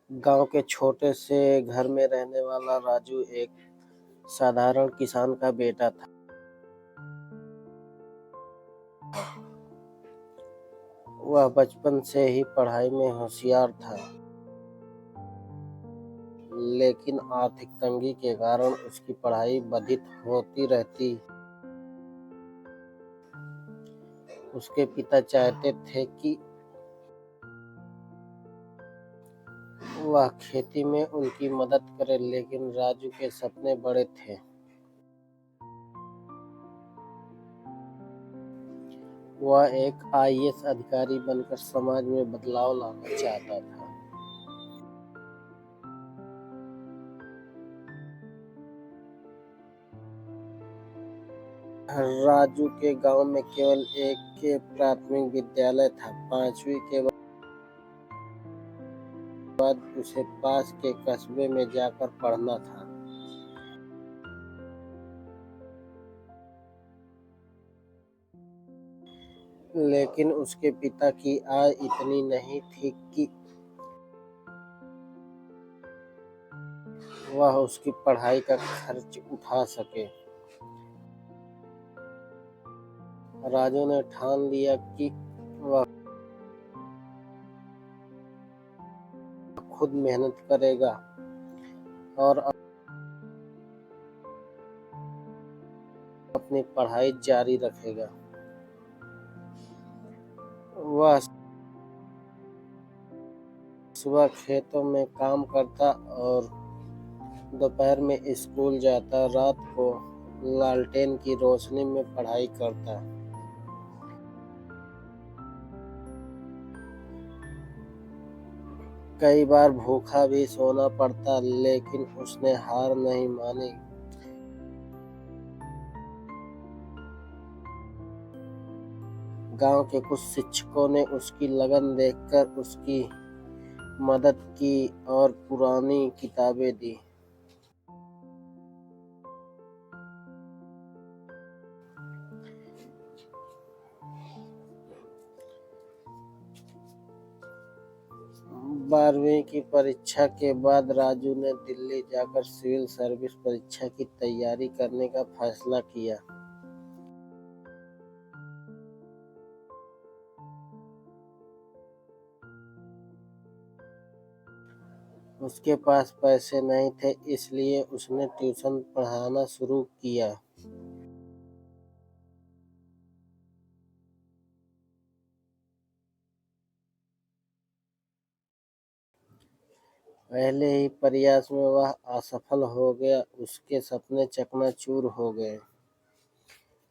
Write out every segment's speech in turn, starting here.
गांव के छोटे से घर में रहने वाला राजू एक साधारण किसान का बेटा था। वह बचपन से ही पढ़ाई में होशियार था, लेकिन आर्थिक तंगी के कारण उसकी पढ़ाई बाधित होती रहती। उसके पिता चाहते थे कि वह खेती में उनकी मदद करे, लेकिन राजू के सपने बड़े थे। वह एक आईएएस अधिकारी बनकर समाज में बदलाव लाना चाहता था। राजू के गांव में केवल एक के प्राथमिक विद्यालय था। 5वीं के बाद उसे पास के कस्बे में जाकर पढ़ना था। लेकिन उसके पिता की आय इतनी नहीं थी कि वह उसकी पढ़ाई का खर्च उठा सके। राजू ने ठान लिया कि वह खुद मेहनत करेगा और अपनी पढ़ाई जारी रखेगा। वह सुबह खेतों में काम करता और दोपहर में स्कूल जाता। रात को लालटेन की रोशनी में पढ़ाई करता। कई बार भूखा भी सोना पड़ता, लेकिन उसने हार नहीं मानी। गांव के कुछ शिक्षकों ने उसकी लगन देखकर उसकी मदद की और पुरानी किताबें दी। बारहवीं की परीक्षा के बाद राजू ने दिल्ली जाकर सिविल सर्विस परीक्षा की तैयारी करने का फैसला किया। उसके पास पैसे नहीं थे, इसलिए उसने ट्यूशन पढ़ाना शुरू किया। पहले ही प्रयास में वह असफल हो गया। उसके सपने चकनाचूर हो गए,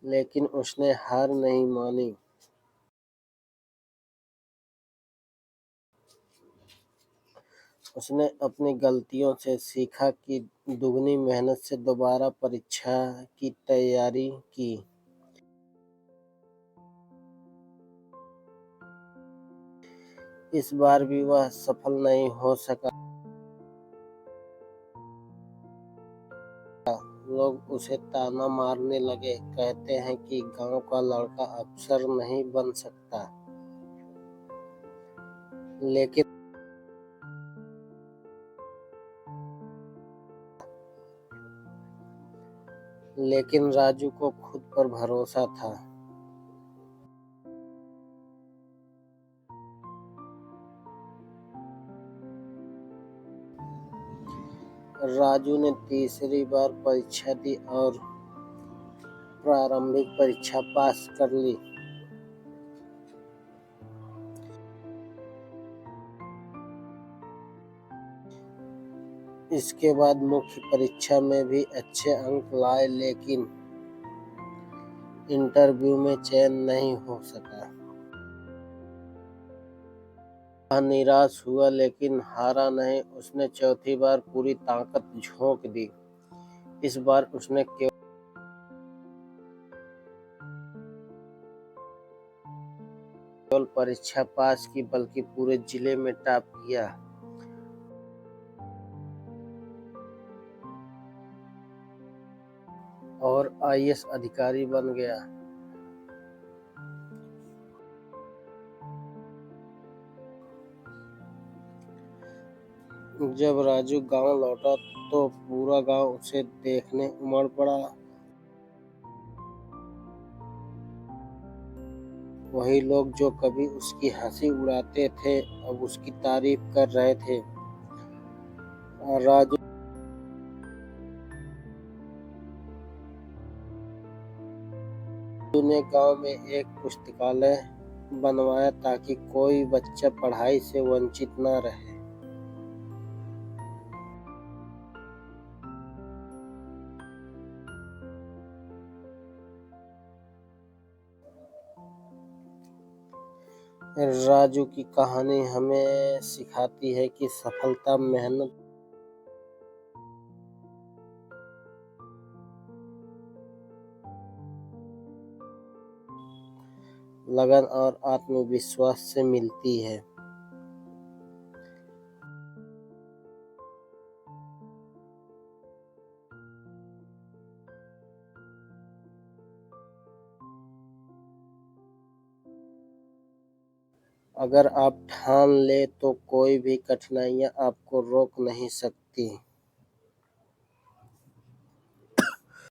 लेकिन उसने हार नहीं मानी। उसने अपनी गलतियों से सीखा कि दुगनी मेहनत से दोबारा परीक्षा की तैयारी की। इस बार भी वह सफल नहीं हो सका। लोग उसे ताना मारने लगे, कहते हैं कि गांव का लड़का अफसर नहीं बन सकता। लेकिन राजू को खुद पर भरोसा था। राजू ने तीसरी बार परीक्षा दी और प्रारंभिक परीक्षा पास कर ली। इसके बाद मुख्य परीक्षा में भी अच्छे अंक लाए, लेकिन इंटरव्यू में चयन नहीं हो सका। वह निराश हुआ, लेकिन हारा नहीं। उसने चौथी बार पूरी ताकत झोंक दी। इस बार उसने केवल परीक्षा पास की, बल्कि पूरे जिले में टॉप किया और आईएएस अधिकारी बन गया। जब राजू गांव लौटा तो पूरा गांव उसे देखने उमड़ पड़ा। वही लोग जो कभी उसकी हंसी उड़ाते थे अब उसकी तारीफ कर रहे थे। राजू ने गांव में एक पुस्तकालय बनवाया ताकि कोई बच्चा पढ़ाई से वंचित न रहे। राजू की कहानी हमें सिखाती है कि सफलता मेहनत, लगन और आत्मविश्वास से मिलती है। अगर आप ठान लें तो कोई भी कठिनाइयां आपको रोक नहीं सकती।